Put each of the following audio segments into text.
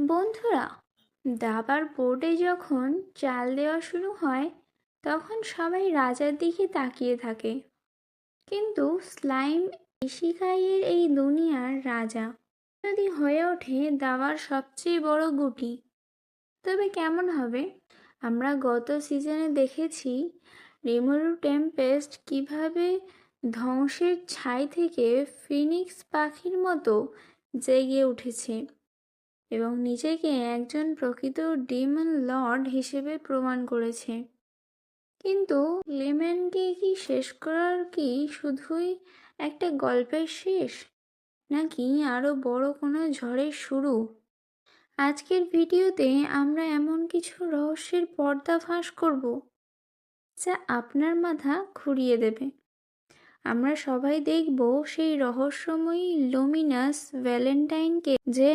বন্ধুরা, দাবার বোর্ডে যখন চাল দেওয়া শুরু হয় তখন সবাই রাজার দিকে তাকিয়ে থাকে। কিন্তু স্লাইম ইশিকাইয়ের এই দুনিয়ার রাজা যদি হয়ে ওঠে দাবার সবচেয়ে বড় গুটি, তবে কেমন হবে? আমরা গত সিজনে দেখেছি রিমুরু টেম্পেস্ট কিভাবে ধ্বংসের ছাই থেকে ফিনিক্স পাখির মতো জেগে উঠেছে এবং নিজেকে একজন প্রকৃত ডিমন লর্ড হিসেবে প্রমাণ করেছে। কিন্তু লেমনকে কি শেষ করার কি শুধুই একটা গল্পের শেষ, নাকি আরো বড় কোনো ঝড়ের শুরু? আজকের ভিডিওতে আমরা এমন কিছু রহস্যের পর্দা ফাঁস করব যা আপনার মাথা ঘুরিয়ে দেবে। আমরা সবাই দেখব সেই রহস্যময়ী লুমিনাস ভ্যালেন্টাইনকে, যে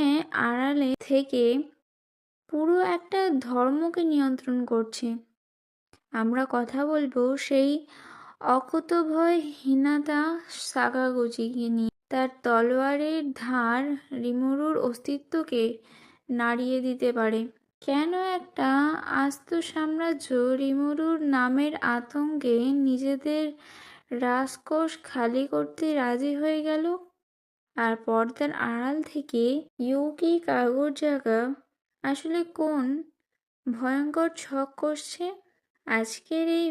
আড়ালে থেকে পুরো একটা ধর্মকে নিয়ন্ত্রণ করছে। আমরা কথা বলবো সেই অকুতোভয় হিনাতা সাকাগুচিকে নিয়ে। তার তলোয়ারের ধার রিমুরুর অস্তিত্বকে নাড়িয়ে দিতে পারে। কেন একটা আস্ত সাম্রাজ্য রিমুরুর নামের আতঙ্কে নিজেদের রাজকোষ খালি করতে রাজি হয়ে গেল? আর পর্দার আড়াল থেকে ইউকি কাগুজাকা আসলে কোন ভয়ঙ্কর ছক কষছে? আজকের এই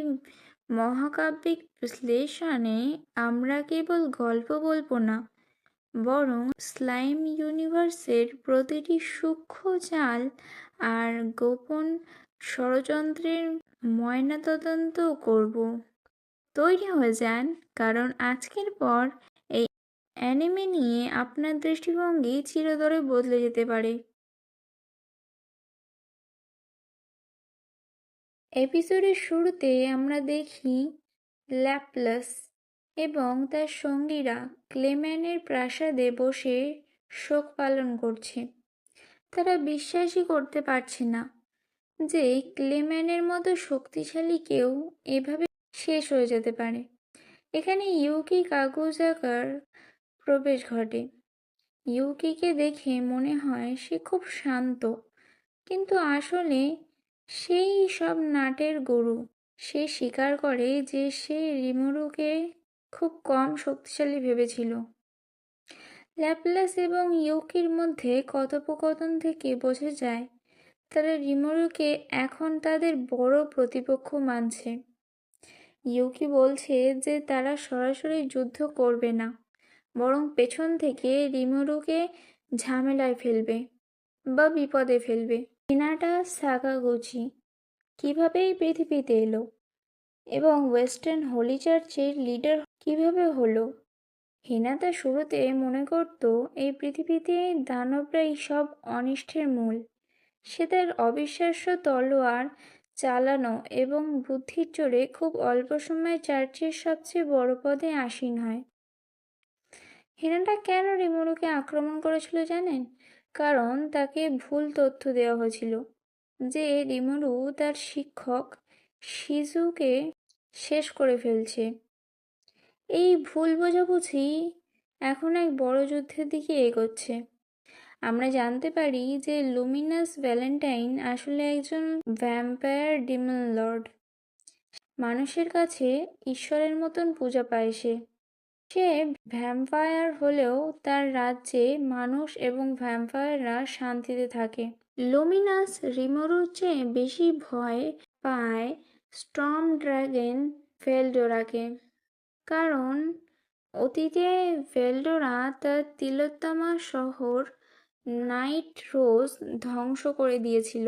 মহাকাব্যিক বিশ্লেষণে আমরা কেবল গল্প বলবো না, বরং স্লাইম ইউনিভার্সের প্রতিটি সূক্ষ্ম চাল আর গোপন ষড়যন্ত্রের ময়নাতদন্ত করব। তৈরি হয়ে যান, কারণ আজকের পর এই অ্যানিমে নিয়ে আপনার দৃষ্টিভঙ্গি চিরতরে বদলে যেতে পারে। এপিসোডের শুরুতে আমরা দেখি ল্যাপ্লাস এবং তার সঙ্গীরা ক্লেম্যানের প্রাসাদে বসে শোক পালন করছে। তারা বিশ্বাসই করতে পারছে না যে ক্লেম্যানের মতো শক্তিশালী কেউ এভাবে শেষ হয়ে যেতে পারে। এখানে ইউকি কাগুজাকার প্রবেশ ঘটে। ইউকিকে দেখে মনে হয় সে খুব শান্ত, কিন্তু আসলে সেই সব নাটের গরু। সে স্বীকার করে যে সে রিমুরুকে খুব কম শক্তিশালী ভেবেছিল। ল্যাপ্লাস এবং ইউকির মধ্যে কথোপকথন থেকে বোঝা যায় তারা রিমুরুকে এখন তাদের বড় প্রতিপক্ষ মানছে। ইউকি বলছে যে তারা সরাসরি যুদ্ধ করবে না, বরং পেছন থেকে রিমুরুকে ঝামেলায় ফেলবে বা বিপদে ফেলবে। হিনাটা সাকাগুচি কিভাবে এই পৃথিবীতে এলো এবং ওয়েস্টার্ন হোলি চার্চের লিডার কিভাবে হলো? হিনাতা শুরুতে মনে করত এই পৃথিবীতে দানবরাই সব অনিষ্টের মূল। সে তার অবিশ্বাস্য তলোয়ার চালানো এবং বুদ্ধির জোরে খুব অল্প সময়ে চার্চের সবচেয়ে বড় পদে আসীন হয়। হিনাটা কেন রিমুরুকে আক্রমণ করেছিল জানেন? কারণ তাকে ভুল তথ্য দেওয়া হয়েছিল যে রিমুরু তার শিক্ষক শিজুকে শেষ করে ফেলছে। এই ভুল বোঝাবুঝি এখন এক বড় যুদ্ধের দিকে এগোচ্ছে। আমরা জানতে পারি যে লুমিনাস ভ্যালেন্টাইন আসলে একজন ভ্যাম্পায়ার ডিমন লর্ড। মানুষের কাছে ঈশ্বরের মতন পূজা পায় সে। সে ভ্যাম্পায়ার হলেও তার রাজ্যে মানুষ এবং ভ্যাম্পায়াররা শান্তিতে থাকে। লুমিনাস রিমুরুর চেয়ে বেশি ভয় পায় স্টর্ম ড্রাগন ভেলডোরাকে, কারণ অতীতে ভেলডোরা তার তিলোত্তমা শহর নাইট রোজ ধ্বংস করে দিয়েছিল।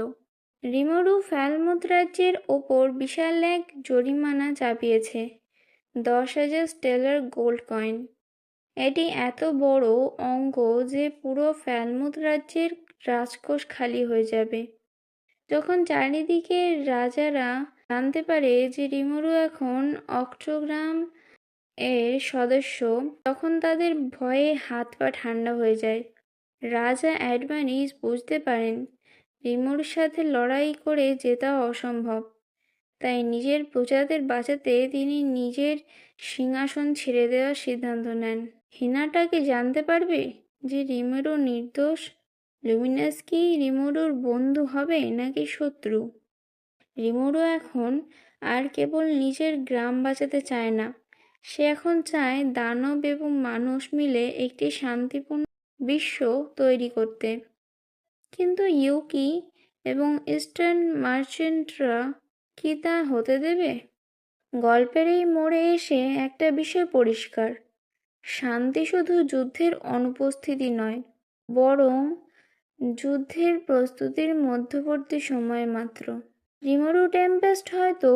রিমুরু ফ্যালমুথ রাজ্যের ওপর বিশাল এক জরিমানা চাপিয়েছে, 10,000 স্টেলার গোল্ড কয়েন। এটি এত বড় অঙ্ক যে পুরো ফ্যালমুথ রাজ্যের রাজকোষ খালি হয়ে যাবে। যখন চারিদিকে রাজারা জানতে পারে যে রিমুরু এখন অক্টোগ্রাম এর সদস্য, তখন তাদের ভয়ে হাত পা ঠান্ডা হয়ে যায়। রাজা অ্যাডভানিস বুঝতে পারেন রিমুরুর সাথে লড়াই করে জেতা অসম্ভব, তাই নিজের প্রজাদের বাঁচাতে তিনি নিজের সিংহাসন ছেড়ে দেওয়ার সিদ্ধান্ত নেন। হিনাটাকে জানতে পারবে যে রিমুরু নির্দোষ লুমিনাস কি রিমোরুর বন্ধু হবে নাকি শত্রু? রিমোরু এখন আর কেবল নিজের গ্রাম বাঁচাতে চায় না, সে এখন চায় দানব এবং মানুষ মিলে একটি শান্তিপূর্ণ বিশ্ব তৈরি করতে। কিন্তু ইউকি এবং ইস্টার্ন মার্চেন্টরা কি তা হতে দেবে? গল্পের এই মোড়ে এসে একটা বিষয় পরিষ্কার, শান্তি শুধু যুদ্ধের অনুপস্থিতি নয়, বরং যুদ্ধের প্রস্তুতির মধ্যবর্তী সময় মাত্র। রিমোরু টেম্পেস্ট হয়তো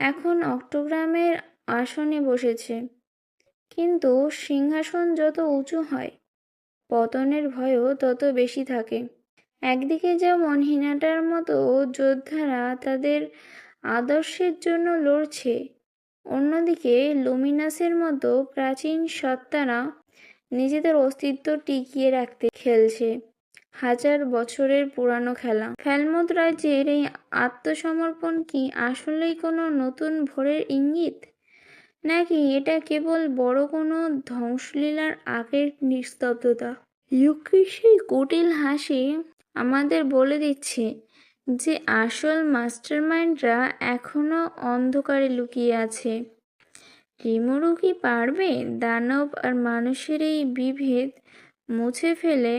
এখন অক্টোগ্রামের আসনে বসেছে, কিন্তু সিংহাসন যত উঁচু হয়, পতনের ভয়ও তত বেশি থাকে। একদিকে যেমন হিনাটার মতো যোদ্ধারা তাদের আদর্শের জন্য লড়ছে, অন্যদিকে লুমিনাসের মতো প্রাচীন সত্তারা নিজেদের অস্তিত্ব টিকিয়ে রাখতে খেলছে হাজার বছরের পুরানো খেলা। ফ্যালমুথ রাজ্যের এই আত্মসমর্পণ কি আসলেই কোনো নতুন ভোরের ইঙ্গিত, নাকি এটা কেবল বড় কোনো ধ্বংসলীলার আগের নিস্তব্ধতা? ইউকির সেই কুটিল হাসি আমাদের বলে দিচ্ছে যে আসল মাস্টারমাইন্ডরা এখনো অন্ধকারে লুকিয়ে আছে। রিমোরু কি পারবে দানব আর মানুষের এই বিভেদ মুছে ফেলে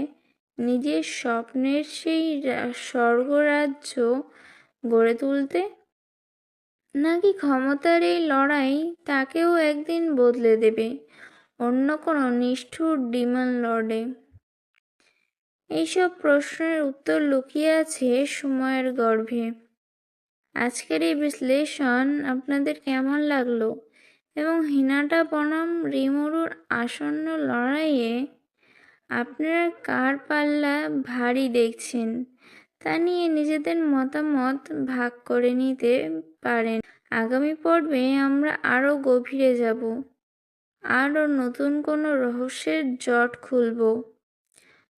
নিজের স্বপ্নের সেই স্বর্গরাজ্য গড়ে তুলতে, নাকি ক্ষমতার এই লড়াই তাকেও একদিন বদলে দেবে অন্য কোনো নিষ্ঠুর ডিমন লর্ডে? এইসব প্রশ্নের উত্তর লুকিয়ে আছে সময়ের গর্ভে। আজকের এই বিশ্লেষণ আপনাদের কেমন লাগলো, এবং হিনাটা বনাম রিমোরুর আসন্ন লড়াইয়ে আপনারা কার পাল্লা ভারী দেখছেন তা নিয়ে নিজেদের মতামত ভাগ করে নিতে পারেন। আগামী পর্বে আমরা আরও গভীরে যাব, আরও নতুন কোনো রহস্যের জট খুলব।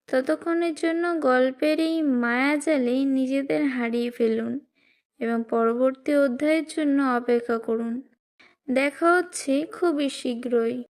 ততক্ষণের জন্য গল্পের এই মায়াজালে নিজেদের হারিয়ে ফেলুন এবং পরবর্তী অধ্যায়ের জন্য অপেক্ষা করুন। দেখা হচ্ছে খুবই শীঘ্রই।